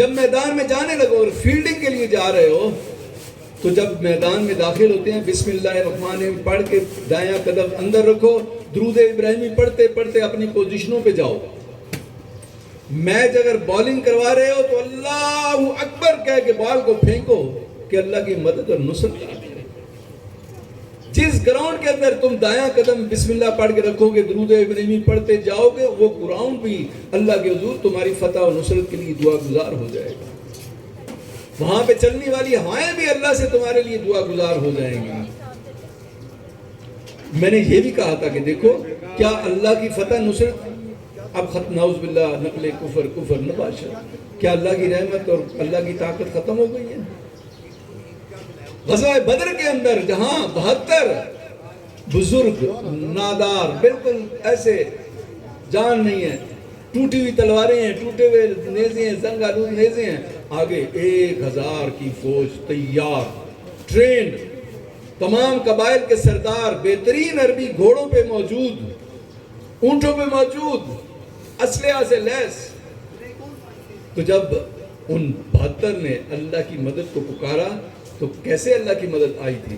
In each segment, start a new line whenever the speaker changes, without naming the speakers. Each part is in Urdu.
جب میدان میں جانے لگو اور فیلڈنگ کے لیے جا رہے ہو تو جب میدان میں داخل ہوتے ہیں بسم اللہ الرحمن الرحیم پڑھ کے دایاں قدم اندر رکھو، درود ابراہیمی پڑھتے پڑھتے اپنی پوزیشنوں پہ جاؤ. میچ اگر بالنگ کروا رہے ہو تو اللہ اکبر کہہ کے بال کو پھینکو کہ اللہ کی مدد اور نصرت آ جائے. جس گراؤنڈ کے اندر تم دایاں قدم بسم اللہ پڑھ کے رکھو گے، درود ابراہیمی پڑھتے جاؤ گے، وہ گراؤنڈ بھی اللہ کے حضور تمہاری فتح اور نصرت کے لیے دعا گزار ہو جائے گا. وہاں پہ چلنے والی ہوائیں بھی اللہ سے تمہارے لیے دعا گزار ہو جائیں گی. میں نے یہ بھی کہا تھا کہ دیکھو کیا اللہ کی فتح نصرت اب ختم، نعوذ باللہ نقل کفر نباشا، کیا اللہ کی رحمت اور اللہ کی طاقت ختم ہو گئی ہے؟ غزوہ بدر کے اندر جہاں 72 بزرگ نادار بالکل ایسے جان نہیں ہے، ٹوٹی ہوئی تلواریں ہیں، ٹوٹے ہوئے نیزے ہیں، زنگ آلود نیزے ہیں، آگے 1000 کی فوج تیار، ٹرینڈ، تمام قبائل کے سردار بہترین عربی گھوڑوں پہ موجود، اونٹوں پہ موجود، اسلحہ سے لیس. تو جب ان 72 نے اللہ کی مدد کو پکارا تو کیسے اللہ کی مدد آئی تھی؟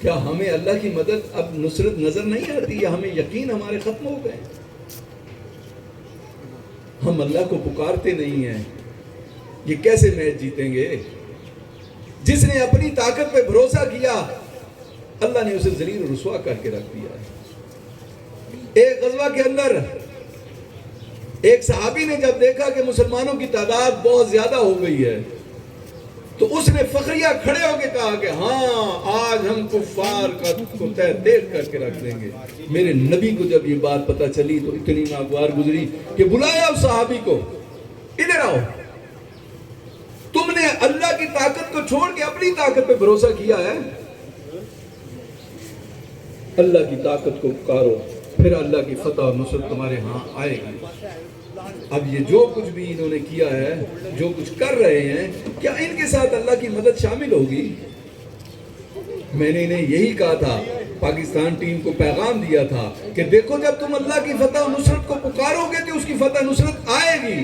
کیا ہمیں اللہ کی مدد اب نصرت نظر نہیں آتی یا ہمیں یقین ہمارے ختم ہو گئے؟ ہم اللہ کو پکارتے نہیں ہیں، یہ کیسے میچ جیتیں گے؟ جس نے اپنی طاقت پہ بھروسہ کیا اللہ نے اسے ذلیل و رسوا کر کے رکھ دیا. ایک غزوہ کے اندر ایک صحابی نے جب دیکھا کہ مسلمانوں کی تعداد بہت زیادہ ہو گئی ہے تو اس نے فخریہ کھڑے ہو کے کہا کہ ہاں آج ہم کفار کو تہ دیر کر کے رکھ دیں گے. میرے نبی کو جب یہ بات پتہ چلی تو اتنی ناگوار گزری کہ بلایا اس صحابی کو، ادھر آؤ، تم نے اللہ کی طاقت کو چھوڑ کے اپنی طاقت پہ بھروسہ کیا ہے. اللہ کی طاقت کو پکارو، پھر اللہ کی فتح اور نصرت تمہارے ہاں آئے گی. اب یہ جو کچھ بھی انہوں نے کیا ہے، جو کچھ کر رہے ہیں، کیا ان کے ساتھ اللہ کی مدد شامل ہوگی؟ میں نے انہیں یہی کہا تھا، پاکستان ٹیم کو پیغام دیا تھا کہ دیکھو جب تم اللہ کی فتح و نصرت کو پکارو گے تو اس کی فتح نصرت آئے گی.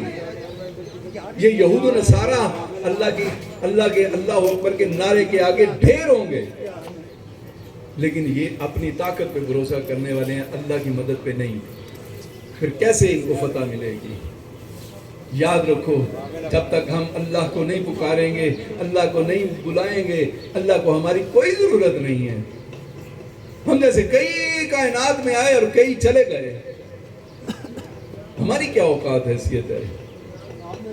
یہ یہود و نصارہ اللہ کے اللہ اکبر کے نعرے کے آگے ڈھیر ہوں گے، لیکن یہ اپنی طاقت پہ بھروسہ کرنے والے ہیں، اللہ کی مدد پہ نہیں. پھر کیسے ان کو فتح ملے گی؟ یاد رکھو جب تک ہم اللہ کو نہیں پکاریں گے، اللہ کو نہیں بلائیں گے، اللہ کو ہماری کوئی ضرورت نہیں ہے. ہم جیسے کئی کائنات میں آئے اور کئی چلے گئے، ہماری کیا اوقات حیثیت ہے؟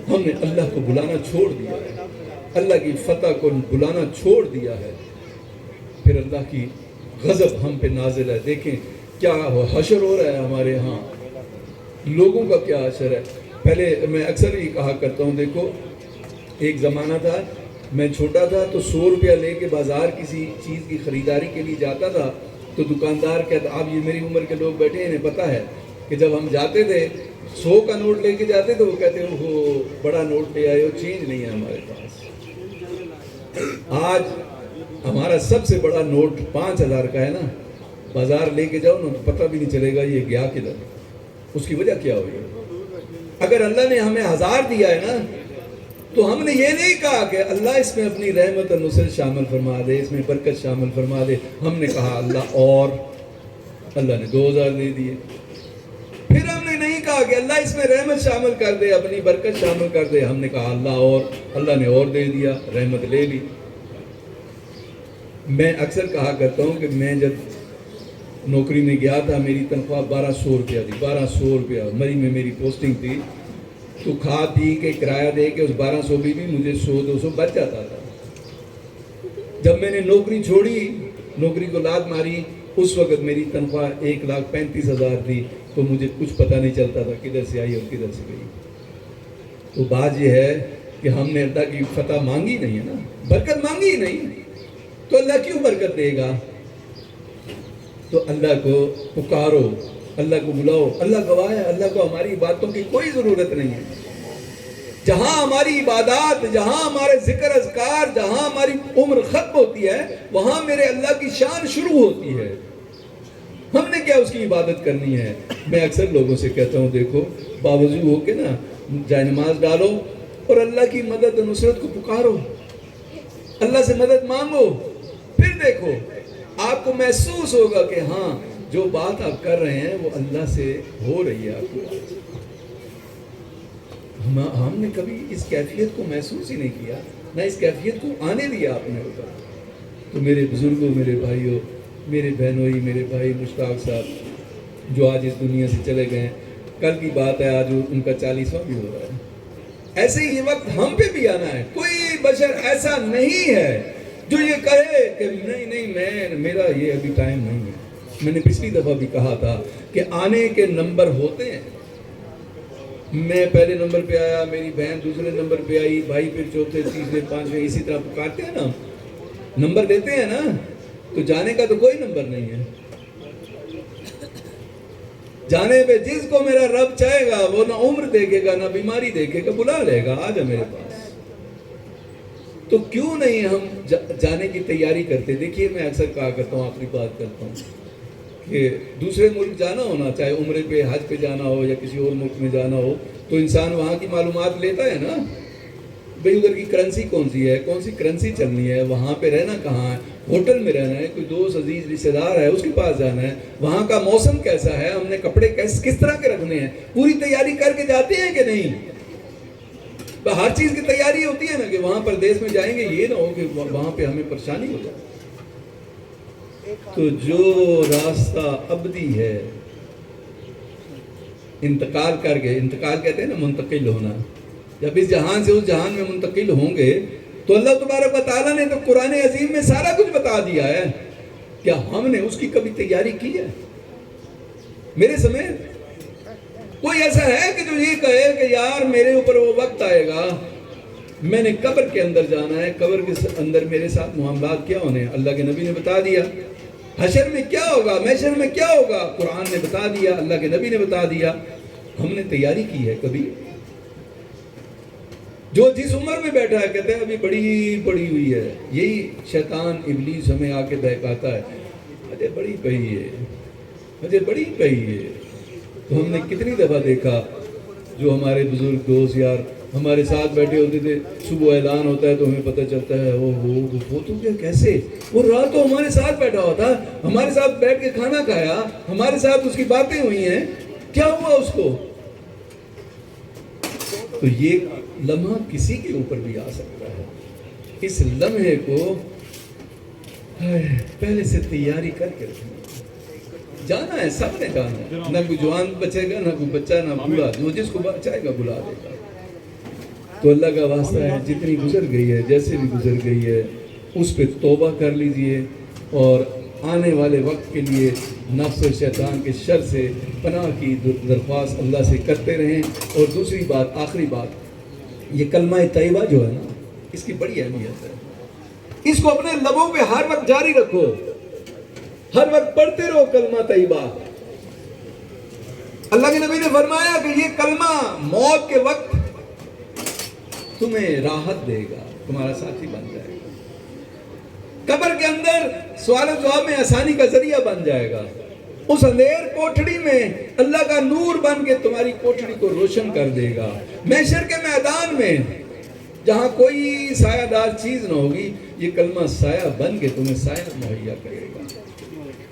ہم نے اللہ کو بلانا چھوڑ دیا ہے، اللہ کی فتح کو بلانا چھوڑ دیا ہے، پھر اللہ کی غضب ہم پہ نازل ہے. دیکھیں کیا حشر ہو رہا ہے ہمارے ہاں، لوگوں کا کیا حشر ہے. پہلے میں اکثر یہ کہا کرتا ہوں، دیکھو ایک زمانہ تھا، میں چھوٹا تھا تو 100 روپیہ لے کے بازار کسی چیز کی خریداری کے لیے جاتا تھا تو دکاندار کہتا، اب یہ میری عمر کے لوگ بیٹھے ہیں انہیں پتہ ہے کہ جب ہم جاتے تھے 100 کا نوٹ لے کے جاتے تو وہ کہتے ہیں وہ بڑا نوٹ لے آئے ہو، چینج نہیں ہے ہمارے پاس. آج ہمارا سب سے بڑا نوٹ 5000 کا ہے نا، بازار لے کے جاؤ نا تو پتہ بھی نہیں چلے گا یہ گیا کدھر. اس کی وجہ کیا ہوئی؟ اگر اللہ نے ہمیں 1000 دیا ہے نا تو ہم نے یہ نہیں کہا کہ اللہ اس میں اپنی رحمت اور نصرت شامل فرما دے، اس میں برکت شامل فرما دے. ہم نے کہا اللہ، اور اللہ نے 2000 دے دیے. پھر ہم نے نہیں کہا کہ اللہ اس میں رحمت شامل کر دے، اپنی برکت شامل کر دے. ہم نے کہا اللہ، اور اللہ نے اور دے دیا، رحمت لے لی. میں اکثر کہا کرتا ہوں کہ میں جب نوکری میں گیا تھا میری تنخواہ 1200 روپیہ تھی، 1200 روپیہ مری میں میری پوسٹنگ تھی. تو کھا پی کے کرایہ دے کے اس 1200 بھی مجھے 100-200 بچ جاتا تھا. جب میں نے نوکری چھوڑی، نوکری کو لات ماری، اس وقت میری تنخواہ 1,35,000 تھی تو مجھے کچھ پتہ نہیں چلتا تھا کدھر سے آئی اور کدھر سے گئی. تو بات یہ ہے کہ ہم نے اللہ کی فتح مانگی نہیں ہے نا، برکت مانگی ہی نہیں، تو اللہ کیوں برکت دے گا؟ تو اللہ کو پکارو، اللہ کو بلاؤ. اللہ گواہ ہے، اللہ کو ہماری عبادتوں کی کوئی ضرورت نہیں ہے. جہاں ہماری عبادات، جہاں ہمارے ذکر اذکار، جہاں ہماری عمر ختم ہوتی ہے وہاں میرے اللہ کی شان شروع ہوتی ہے. ہم نے کیا اس کی عبادت کرنی ہے؟ میں اکثر لوگوں سے کہتا ہوں دیکھو باوضو ہو کے نا جائے نماز ڈالو اور اللہ کی مدد و نصرت کو پکارو، اللہ سے مدد مانگو، پھر دیکھو آپ کو محسوس ہوگا کہ ہاں جو بات آپ کر رہے ہیں وہ اللہ سے ہو رہی ہے آپ کو۔ ہم نے کبھی اس کیفیت کو محسوس ہی نہیں کیا، نہ اس کیفیت کو آنے دیا آپ نے اوپر۔ تو میرے بزرگوں، میرے بھائیوں، میرے بہنوئی، میرے بھائی مشتاق صاحب جو آج اس دنیا سے چلے گئے، کل کی بات ہے آج ان کا 40واں بھی ہو رہا ہے۔ ایسے ہی یہ وقت ہم پہ بھی آنا ہے۔ کوئی بشر ایسا نہیں ہے جو یہ کہے کہ نہیں میرا یہ ابھی ٹائم نہیں ہے۔ میں نے پچھلی دفعہ بھی کہا تھا کہ آنے کے نمبر ہوتے ہیں، میں پہلے نمبر پہ آیا، میری بہن دوسرے نمبر پہ آئی، بھائی پھر چوتھے، تیسرے، پانچویں، اسی طرح پکارتے ہیں نا، نمبر دیتے ہیں نا۔ تو جانے کا تو کوئی نمبر نہیں ہے۔ جانے پہ جس کو میرا رب چاہے گا وہ نہ عمر دیکھے گا، نہ بیماری دیکھے گا، بلا لے گا، آ جا میرے پاس۔ تو کیوں نہیں ہم جانے کی تیاری کرتے؟ دیکھیے میں اکثر کہا کرتا ہوں، آخری بات کرتا ہوں کہ دوسرے ملک جانا ہونا، چاہے عمرے پہ، حج پہ جانا ہو یا کسی اور ملک میں جانا ہو، تو انسان وہاں کی معلومات لیتا ہے نا، بھئی ادھر کی کرنسی کون سی ہے، کون سی کرنسی چلنی ہے، وہاں پہ رہنا کہاں ہے، ہوٹل میں رہنا ہے، کوئی دوست عزیز رشتہ دار ہے اس کے پاس جانا ہے، وہاں کا موسم کیسا ہے، ہم نے کپڑے کس طرح کے رکھنے ہیں، پوری تیاری کر کے جاتے ہیں کہ نہیں؟ ہر چیز کی تیاری ہوتی ہے نا کہ وہاں پردیس میں جائیں گے یہ نہ ہو کہ وہاں پہ ہمیں پریشانی ہو جائے۔ تو جو راستہ ابدی ہے، انتقال کر کے، انتقال کہتے ہیں نا منتقل ہونا، جب اس جہان سے اس جہان میں منتقل ہوں گے تو اللہ تبارک و تعالیٰ نے تو قرآن عظیم میں سارا کچھ بتا دیا ہے، کیا ہم نے اس کی کبھی تیاری کی ہے؟ میرے سمیت کوئی ایسا ہے کہ جو یہ کہے کہ یار میرے اوپر وہ وقت آئے گا، میں نے قبر کے اندر جانا ہے، قبر کے اندر میرے ساتھ معاملات کیا ہونے ہیں؟ اللہ کے نبی نے بتا دیا۔ حشر میں کیا ہوگا، محشر میں کیا ہوگا، قرآن نے بتا دیا، اللہ کے نبی نے بتا دیا۔ ہم نے تیاری کی ہے کبھی؟ جو جس عمر میں بیٹھا ہے کہتے ہیں ابھی بڑی پڑی ہوئی ہے، یہی شیطان ابلیس ہمیں آ کے بہکاتا ہے، مجھے بڑی پئی ہے، مجھے بڑی پئی ہے۔ تو ہم نے کتنی دفعہ دیکھا جو ہمارے بزرگ دوست یار ہمارے ساتھ بیٹھے ہوتے تھے، صبح اعلان ہوتا ہے تو ہمیں پتہ چلتا ہے وہ تو کیا کیسے، وہ رات تو ہمارے ساتھ بیٹھا ہوا تھا، ہمارے ساتھ بیٹھ کے کھانا کھایا، ہمارے ساتھ اس کی باتیں ہوئی ہیں، کیا ہوا اس کو؟ تو یہ لمحہ کسی کے اوپر بھی آ سکتا ہے۔ اس لمحے کو پہلے سے تیاری کر کے رکھنا، جانا ہے، سب نے جانا ہے، نہ کوئی جوان بچے گا، نہ کوئی بچہ، نہ بوڑھا، جو جس کو چاہے گا بلا دے گا۔ تو اللہ کا واسطہ ہے جتنی گزر گئی ہے، جیسے بھی گزر گئی ہے، اس پہ توبہ کر لیجئے اور آنے والے وقت کے لیے نفس اور شیطان کے شر سے پناہ کی درخواست اللہ سے کرتے رہیں۔ اور دوسری بات، آخری بات، یہ کلمہ طیبہ جو ہے نا، اس کی بڑی اہمیت ہے، اس کو اپنے لبوں پہ ہر وقت جاری رکھو، ہر وقت پڑھتے رہو کلمہ طیبہ۔ اللہ کے نبی نے فرمایا کہ یہ کلمہ موت کے وقت تمہیں راحت دے گا، تمہارا ساتھی بن جائے گا، قبر کے اندر سوال و جواب میں آسانی کا ذریعہ بن جائے گا، اس اندھیر کوٹھڑی میں اللہ کا نور بن کے تمہاری کوٹھڑی کو روشن کر دے گا، محشر کے میدان میں جہاں کوئی سایہ دار چیز نہ ہوگی، یہ کلمہ سایہ بن کے تمہیں سایہ مہیا کرے گا۔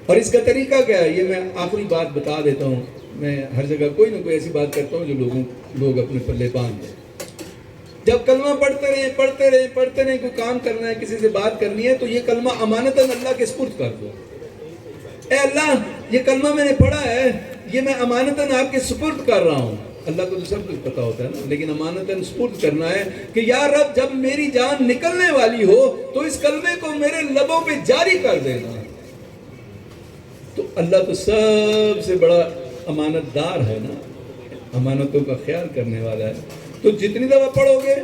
اور اس کا طریقہ کیا ہے، یہ میں آخری بات بتا دیتا ہوں، میں ہر جگہ کوئی نہ کوئی ایسی بات کرتا ہوں جو لوگ اپنے پلے باندھ لیں۔ جب کلمہ پڑھتے رہیں، کوئی کام کرنا ہے، کسی سے بات کرنی ہے، تو یہ کلمہ امانتاً اللہ کے سپرد کر دو۔ اے اللہ، یہ کلمہ میں نے پڑھا ہے، یہ میں امانتاً آپ کے سپرد کر رہا ہوں۔ اللہ کو تو سب کچھ پتا ہوتا ہے نا، لیکن امانتاً سپرد کرنا ہے کہ یا رب جب میری جان نکلنے والی ہو تو اس کلمے کو میرے لبوں پہ جاری کر دینا۔ تو اللہ تو سب سے بڑا امانت دار ہے نا، امانتوں کا خیال کرنے والا ہے۔ تو جتنی دفعہ پڑھو گے،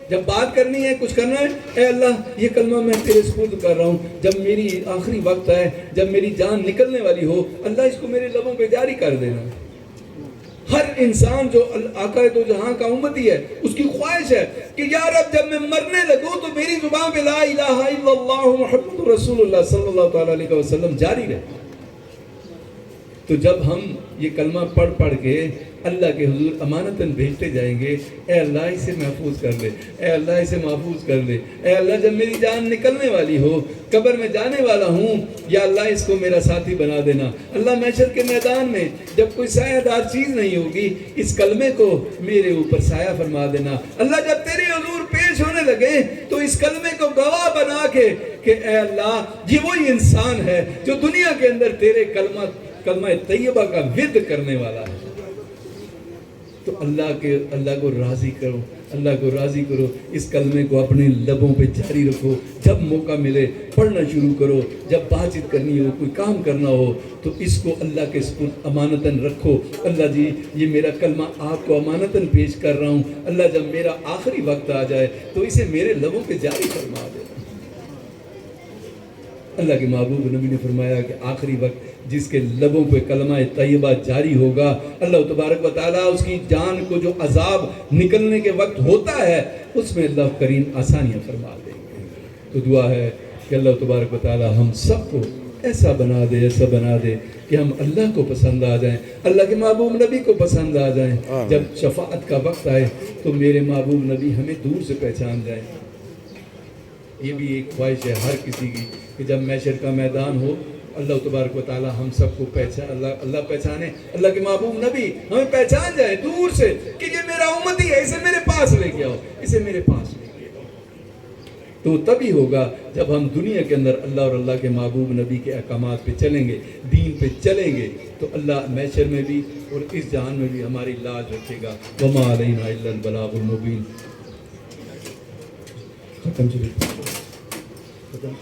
جب بات کرنی ہے، کچھ کرنا ہے، اے اللہ یہ کلمہ میں تیرے سپرد کر رہا ہوں، جب میری آخری وقت ہے، جب میری جان نکلنے والی ہو، اللہ اس کو میرے لبوں پہ جاری کر دینا۔ ہر انسان جو آقا دو جہاں کا امتی ہے، اس کی خواہش ہے کہ یا رب جب میں مرنے لگوں تو میری زبان پہ لا الہ الا اللہ محمد رسول اللہ صلی اللہ تعالیٰ علیہ وسلم جاری رہے۔ تو جب ہم یہ کلمہ پڑھ کے اللہ کے حضور امانتاً بھیجتے جائیں گے، اے اللہ اسے محفوظ کر لے، اے اللہ اسے محفوظ کر لے، اے اللہ جب میری جان نکلنے والی ہو، قبر میں جانے والا ہوں، یا اللہ اس کو میرا ساتھی بنا دینا، اللہ محشر کے میدان میں جب کوئی سایہ دار چیز نہیں ہوگی، اس کلمے کو میرے اوپر سایہ فرما دینا، اللہ جب تیرے حضور پیش ہونے لگے تو اس کلمے کو گواہ بنا کے کہ اے اللہ یہ وہی انسان ہے جو دنیا کے اندر تیرے کلمہ طیبہ کا ورد کرنے والا ہے۔ تو اللہ کو راضی کرو، اللہ کو راضی کرو، اس کلمے کو اپنے لبوں پہ جاری رکھو، جب موقع ملے پڑھنا شروع کرو، جب بات چیت کرنی ہو، کوئی کام کرنا ہو تو اس کو اللہ کے سپرد امانتاً رکھو، اللہ جی یہ میرا کلمہ آپ کو امانتاً پیش کر رہا ہوں، اللہ جب میرا آخری وقت آ جائے تو اسے میرے لبوں پہ جاری فرما دینا۔ اللہ کے محبوب نبی نے فرمایا کہ آخری وقت جس کے لبوں پہ کلمہ طیبہ جاری ہوگا، اللہ تبارک و تعالیٰ اس کی جان کو جو عذاب نکلنے کے وقت ہوتا ہے اس میں اللہ کریم آسانیاں فرما دیں گے۔ تو دعا ہے کہ اللہ تبارک و تعالیٰ ہم سب کو ایسا بنا دے کہ ہم اللہ کو پسند آ جائیں، اللہ کے محبوب نبی کو پسند آ جائیں، جب شفاعت کا وقت آئے تو میرے محبوب نبی ہمیں دور سے پہچان جائیں۔ یہ بھی ایک خواہش ہے ہر کسی کی کہ جب محشر کا میدان ہو اللہ تبارک و تعالی ہم سب کو اللہ پہچانے، اللہ کے محبوب نبی ہمیں پہچان جائے دور سے کہ یہ میرا امتی ہے، اسے میرے پاس لے کے آؤ، اسے میرے پاس لے کے آؤ۔ تو تبھی ہوگا جب ہم دنیا کے اندر اللہ اور اللہ کے محبوب نبی کے احکامات پہ چلیں گے، دین پہ چلیں گے، تو اللہ محشر میں بھی اور اس جہان میں بھی ہماری لاج رکھے گا۔ وما علینا الا البلاغ المبین۔ ختم چلے ختم